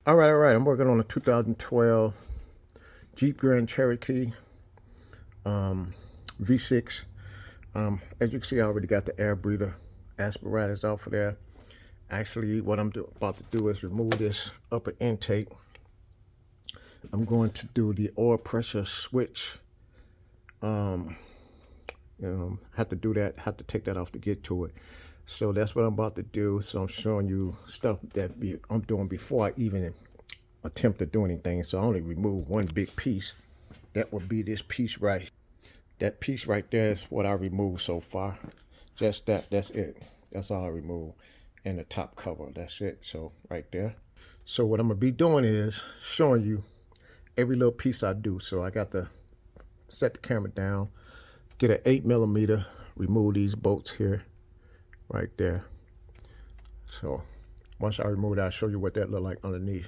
All right. I'm working on a 2012 Jeep Grand Cherokee V6. As you can see, I already got the air breather apparatus off of there. Actually, what I'm about to do is remove this upper intake. I'm going to do the oil pressure switch. Have to do that, have to take that off to get to it. So that's what I'm about to do. So I'm showing you stuff that I'm doing before I even attempt to do anything. So I only remove one big piece. That would be this piece right. That piece right there is what I removed so far. Just that's it. That's all I removed. And the top cover, that's it. So right there. So what I'm gonna be doing is showing you every little piece I do. So I got to set the camera down, get an 8mm, remove these bolts here, right there. So once I remove that, I'll show you what that look like underneath.